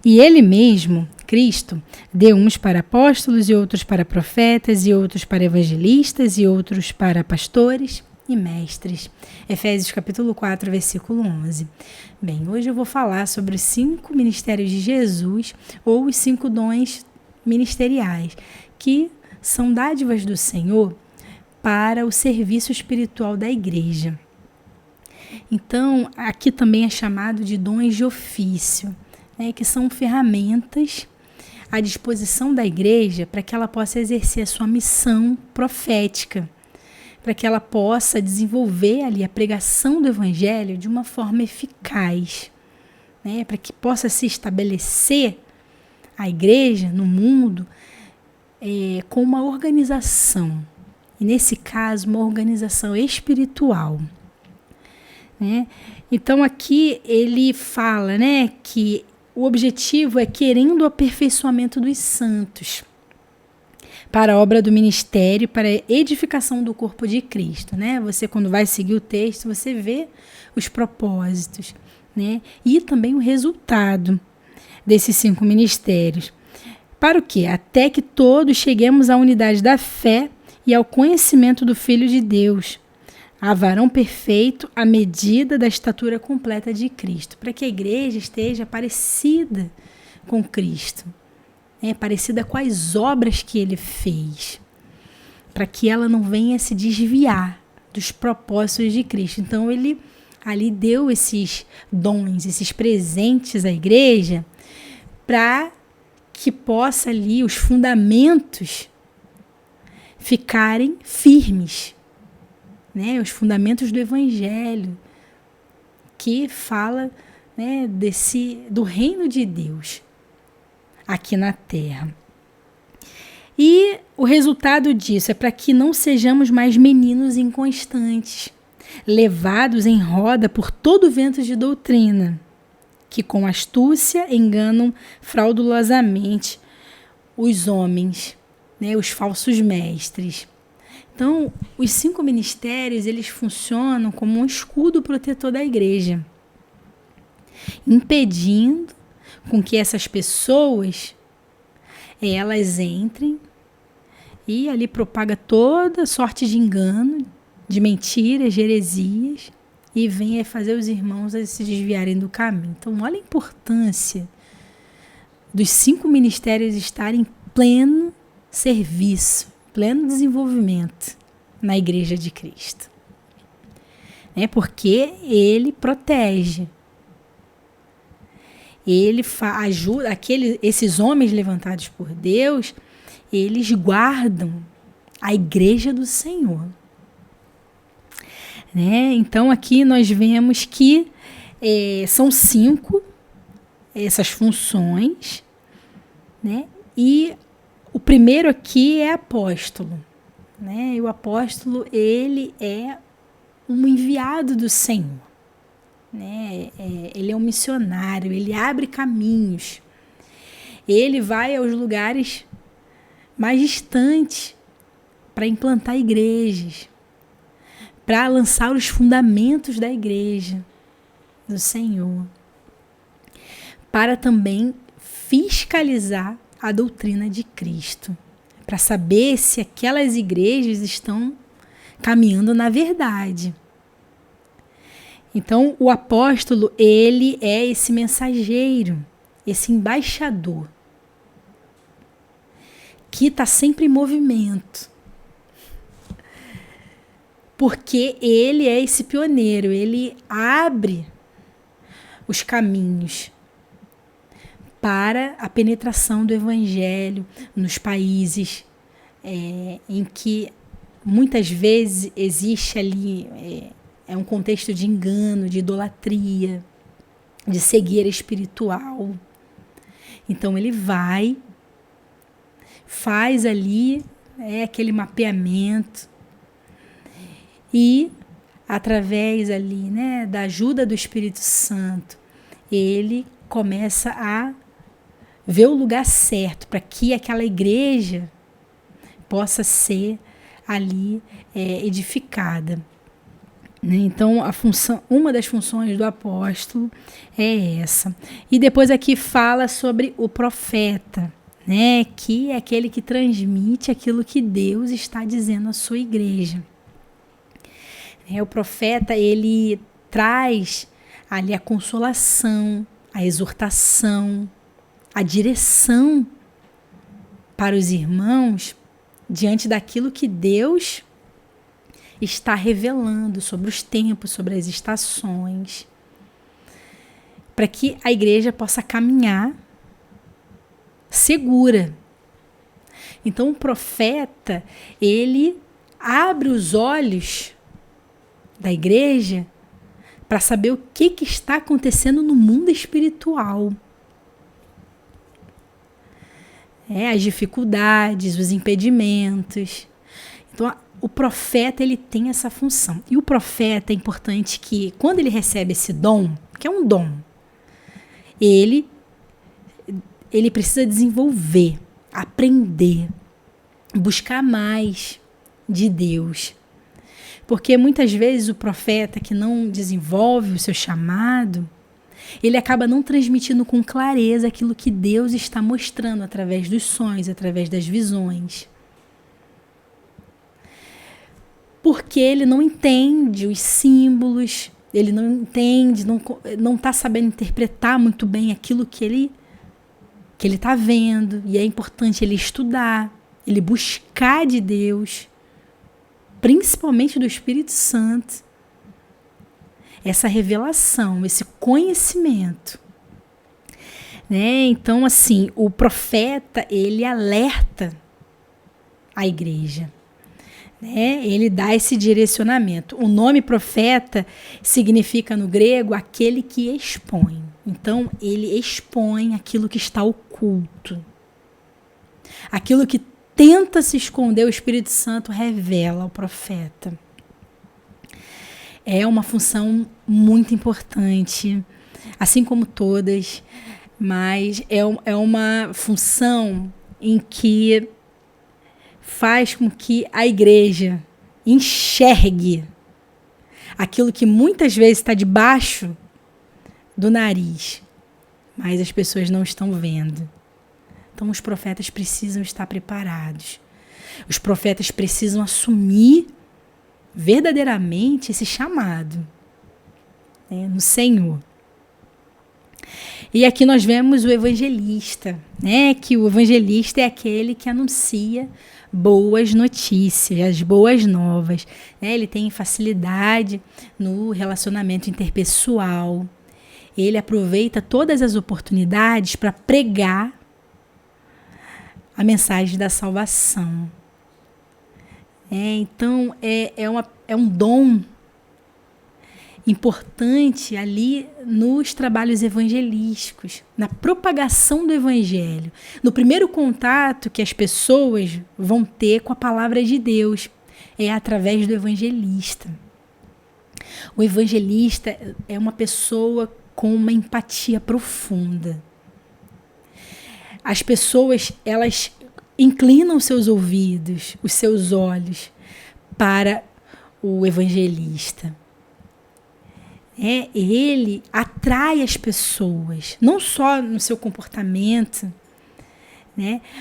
E ele mesmo, Cristo, deu uns para apóstolos e outros para profetas e outros para evangelistas e outros para pastores e mestres. Efésios capítulo 4, versículo 11. Bem, hoje eu vou falar sobre os 5 ministérios de Jesus, ou os 5 dons ministeriais, que são dádivas do Senhor para o serviço espiritual da igreja. Então, aqui também é chamado de dons de ofício, né, que são ferramentas à disposição da igreja para que ela possa exercer a sua missão profética, para que ela possa desenvolver ali a pregação do evangelho de uma forma eficaz, né, para que possa se estabelecer a igreja no mundo com uma organização, e nesse caso uma organização espiritual, né? Então aqui ele fala, né, que o objetivo é querendo o aperfeiçoamento dos santos para a obra do ministério, para a edificação do corpo de Cristo, né? Você, quando vai seguir o texto, você vê os propósitos, né? E também o resultado desses 5 ministérios. Para o quê? Até que todos cheguemos à unidade da fé e ao conhecimento do Filho de Deus, a varão perfeito, à medida da estatura completa de Cristo, para que a igreja esteja parecida com Cristo, né? Parecida com as obras que ele fez, para que ela não venha se desviar dos propósitos de Cristo. Então ele ali deu esses dons, esses presentes à igreja, para que possa ali os fundamentos ficarem firmes, né? Os fundamentos do evangelho, que fala, né, do reino de Deus aqui na terra. E o resultado disso é para que não sejamos mais meninos inconstantes, levados em roda por todo vento de doutrina, que com astúcia enganam fraudulosamente os homens, né, os falsos mestres. Então, os 5 ministérios, eles funcionam como um escudo protetor da igreja, impedindo com que essas pessoas elas entrem e ali propaga toda sorte de engano, de mentiras, de heresias, e venha fazer os irmãos a se desviarem do caminho. Então, olha a importância dos 5 ministérios estarem em pleno serviço, pleno desenvolvimento na igreja de Cristo. Porque ele protege. Ele ajuda esses homens levantados por Deus, eles guardam a igreja do Senhor. Né? Então aqui nós vemos que são 5 essas funções, né? E o primeiro aqui é apóstolo, né? E o apóstolo, ele é um enviado do Senhor, né? Ele é um missionário, ele abre caminhos, ele vai aos lugares mais distantes para implantar igrejas, para lançar os fundamentos da igreja do Senhor, para também fiscalizar a doutrina de Cristo, para saber se aquelas igrejas estão caminhando na verdade. Então, o apóstolo, ele é esse mensageiro, esse embaixador, que está sempre em movimento, porque ele é esse pioneiro, ele abre os caminhos para a penetração do evangelho nos países em que muitas vezes existe ali um contexto de engano, de idolatria, de cegueira espiritual. Então ele faz ali aquele mapeamento e, através ali, né, da ajuda do Espírito Santo, ele começa a ver o lugar certo para que aquela igreja possa ser ali edificada. né? Então, uma das funções do apóstolo é essa. E depois aqui fala sobre o profeta, né? Que é aquele que transmite aquilo que Deus está dizendo à sua igreja. O profeta, ele traz ali a consolação, a exortação, a direção para os irmãos diante daquilo que Deus está revelando sobre os tempos, sobre as estações, para que a igreja possa caminhar segura. Então o profeta, ele abre os olhos da igreja para saber o que está acontecendo no mundo espiritual. As dificuldades, os impedimentos. Então, o profeta, ele tem essa função. E o profeta, é importante que, quando ele recebe esse dom, que é um dom, ele precisa desenvolver, aprender, buscar mais de Deus. Porque muitas vezes o profeta que não desenvolve o seu chamado, ele acaba não transmitindo com clareza aquilo que Deus está mostrando através dos sonhos, através das visões. Porque ele não entende os símbolos, ele não entende, não está sabendo interpretar muito bem aquilo que ele está vendo. E é importante ele estudar, ele buscar de Deus, principalmente do Espírito Santo, essa revelação, esse conhecimento. Então, assim, o profeta, ele alerta a igreja. Ele dá esse direcionamento. O nome profeta significa no grego aquele que expõe. Então, ele expõe aquilo que está oculto. Aquilo que tenta se esconder, o Espírito Santo revela ao profeta. É uma função muito importante, assim como todas, mas é uma função em que faz com que a igreja enxergue aquilo que muitas vezes está debaixo do nariz, mas as pessoas não estão vendo. Então os profetas precisam estar preparados. Os profetas precisam assumir verdadeiramente esse chamado, no Senhor. E aqui nós vemos o evangelista, que o evangelista é aquele que anuncia boas notícias, as boas novas. Ele tem facilidade no relacionamento interpessoal. Ele aproveita todas as oportunidades para pregar a mensagem da salvação. Então, é um dom importante ali nos trabalhos evangelísticos, na propagação do evangelho, no primeiro contato que as pessoas vão ter com a palavra de Deus, é através do evangelista. O evangelista é uma pessoa com uma empatia profunda. As pessoas, elas inclinam seus ouvidos, os seus olhos para o evangelista. Ele atrai as pessoas, não só no seu comportamento,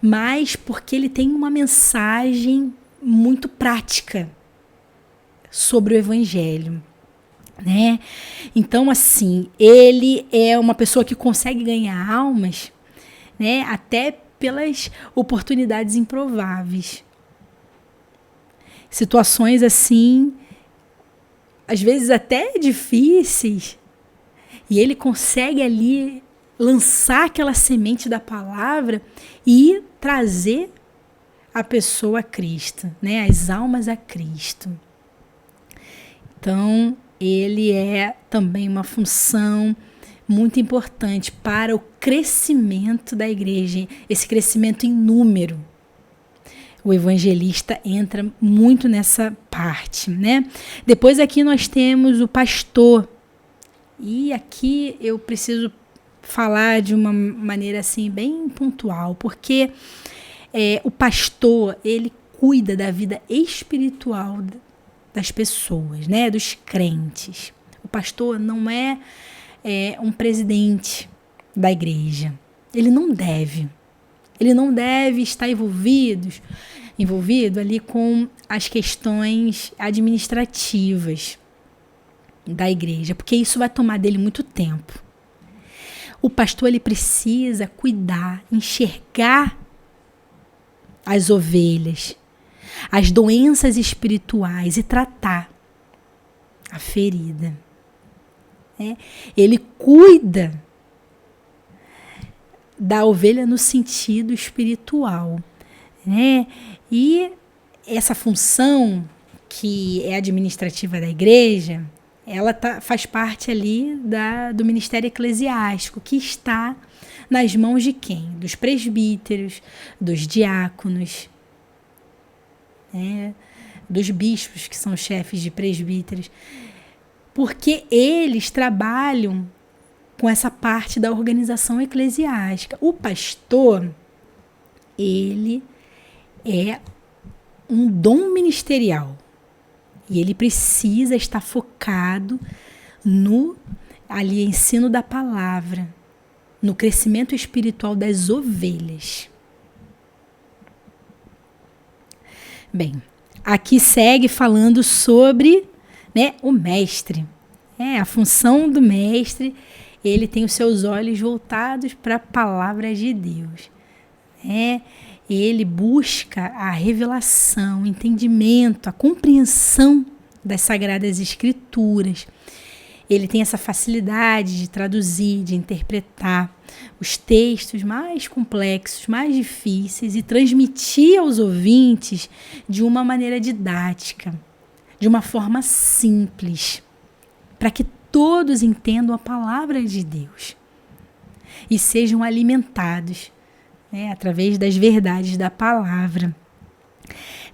mas porque ele tem uma mensagem muito prática sobre o evangelho. Então, assim, ele é uma pessoa que consegue ganhar almas, até pelas oportunidades improváveis. Situações assim, às vezes até difíceis, e ele consegue ali lançar aquela semente da palavra e trazer a pessoa a Cristo, as almas a Cristo. Então, ele é também uma função muito importante para o crescimento da igreja, esse crescimento em número. O evangelista entra muito nessa parte, Depois aqui nós temos o pastor. E aqui eu preciso falar de uma maneira assim bem pontual, porque o pastor, ele cuida da vida espiritual das pessoas, né, dos crentes. O pastor não é um presidente da igreja. Ele não deve estar envolvido ali com as questões administrativas da igreja, porque isso vai tomar dele muito tempo. O pastor, ele precisa cuidar, enxergar as ovelhas, as doenças espirituais e tratar a ferida. Ele cuida da ovelha no sentido espiritual, né? E essa função que é administrativa da igreja, ela faz parte ali do ministério eclesiástico, que está nas mãos de quem? Dos presbíteros, dos diáconos, né? Dos bispos, que são chefes de presbíteros, porque eles trabalham com essa parte da organização eclesiástica. O pastor, ele é um dom ministerial e ele precisa estar focado no ensino da palavra, no crescimento espiritual das ovelhas. Bem, aqui segue falando sobre, né, o mestre. A função do mestre, ele tem os seus olhos voltados para a palavra de Deus. Ele busca a revelação, o entendimento, a compreensão das Sagradas Escrituras. Ele tem essa facilidade de traduzir, de interpretar os textos mais complexos, mais difíceis e transmitir aos ouvintes de uma maneira didática, de uma forma simples, para que todos entendam a palavra de Deus e sejam alimentados, né, através das verdades da palavra.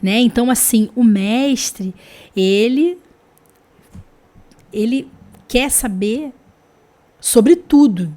Né? Então, assim, o mestre, ele quer saber sobre tudo,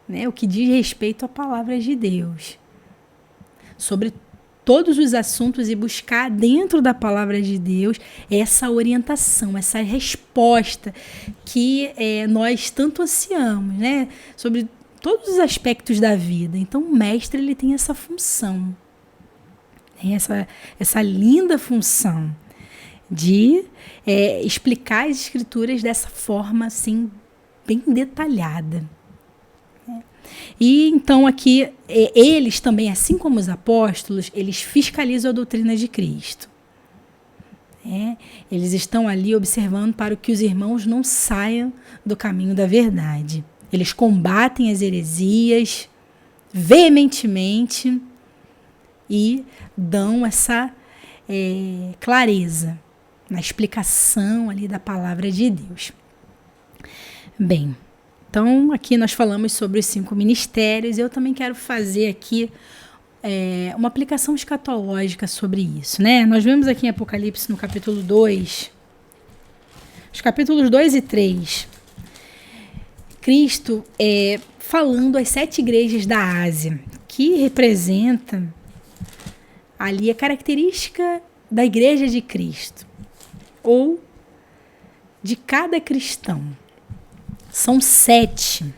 né, o que diz respeito à palavra de Deus, sobre todos os assuntos, e buscar dentro da palavra de Deus essa orientação, essa resposta que nós tanto ansiamos, né, sobre todos os aspectos da vida. Então o mestre, ele tem essa função, essa linda função de explicar as escrituras dessa forma assim, bem detalhada. E então aqui, eles também, assim como os apóstolos, eles fiscalizam a doutrina de Cristo. Eles estão ali observando para que os irmãos não saiam do caminho da verdade. Eles combatem as heresias veementemente e dão essa clareza na explicação ali da palavra de Deus. Bem, então aqui nós falamos sobre os 5 ministérios. Eu também quero fazer aqui uma aplicação escatológica sobre isso, né? Nós vemos aqui em Apocalipse, no capítulo 2, os capítulos 2 e 3, Cristo falando às 7 igrejas da Ásia, que representa ali a característica da igreja de Cristo, ou de cada cristão. São 7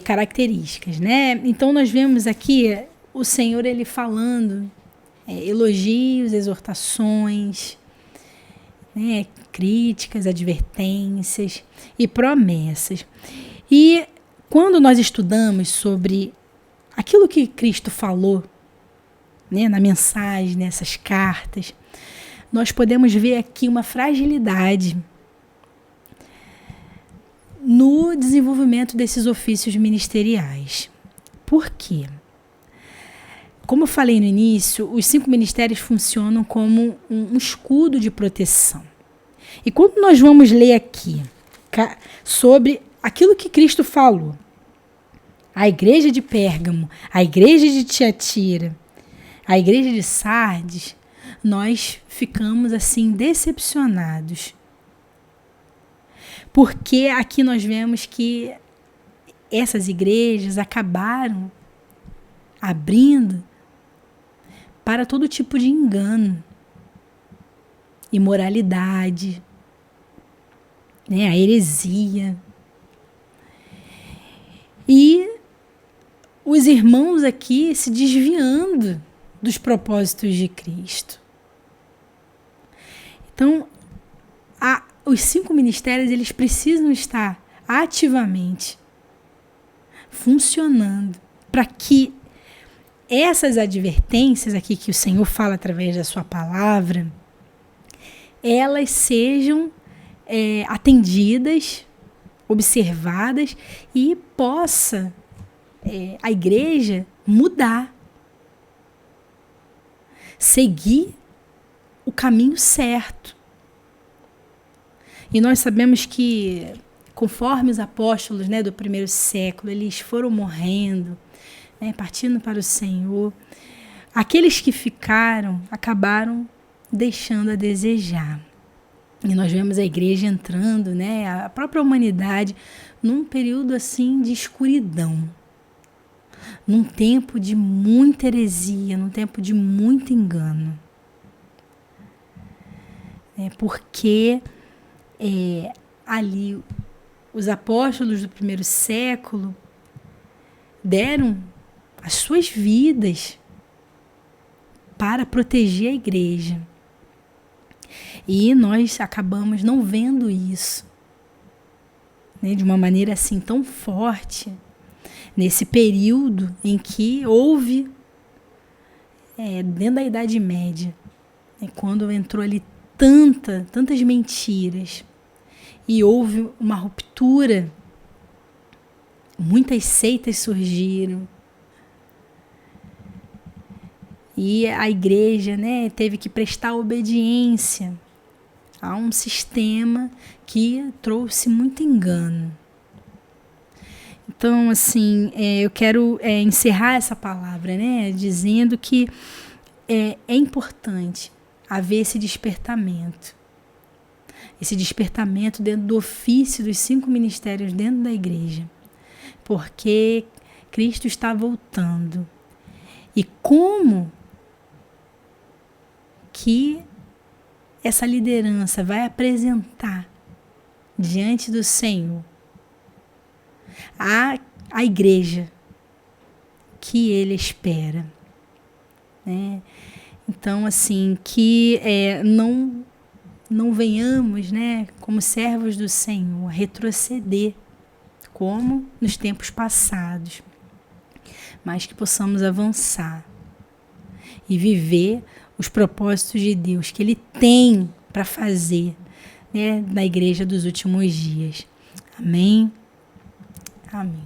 características, né? Então nós vemos aqui o Senhor, ele falando elogios, exortações, né? Críticas, advertências e promessas. E quando nós estudamos sobre aquilo que Cristo falou, né, na mensagem, nessas cartas, nós podemos ver aqui uma fragilidade no desenvolvimento desses ofícios ministeriais. Por quê? Como eu falei no início, os 5 ministérios funcionam como um escudo de proteção. E quando nós vamos ler aqui sobre aquilo que Cristo falou, a igreja de Pérgamo, a igreja de Tiatira, a igreja de Sardes, nós ficamos assim decepcionados. Porque aqui nós vemos que essas igrejas acabaram abrindo para todo tipo de engano. imoralidade, né, a heresia. E os irmãos aqui se desviando dos propósitos de Cristo. Então, os 5 ministérios, eles precisam estar ativamente funcionando para que essas advertências aqui que o Senhor fala através da sua palavra, elas sejam atendidas, observadas e possa a igreja mudar, seguir o caminho certo. E nós sabemos que, conforme os apóstolos, né, do primeiro século, eles foram morrendo, né, partindo para o Senhor, aqueles que ficaram acabaram deixando a desejar. E nós vemos a igreja entrando, né, a própria humanidade, num período assim de escuridão, num tempo de muita heresia, num tempo de muito engano. Porque ali os apóstolos do primeiro século deram as suas vidas para proteger a igreja. E nós acabamos não vendo isso, né, de uma maneira assim tão forte, nesse período em que houve, dentro da Idade Média, né, quando entrou ali tantas mentiras, e houve uma ruptura, muitas seitas surgiram, e a igreja, né, teve que prestar obediência a um sistema que trouxe muito engano. Então, assim, eu quero encerrar essa palavra, né, dizendo que é importante haver esse despertamento dentro do ofício dos 5 ministérios dentro da igreja, porque Cristo está voltando. E como que essa liderança vai apresentar diante do Senhor a igreja que Ele espera, né? Então, assim, que não venhamos, né, como servos do Senhor, retroceder como nos tempos passados, mas que possamos avançar e viver os propósitos de Deus que Ele tem para fazer, né, na igreja dos últimos dias. Amém? Amém.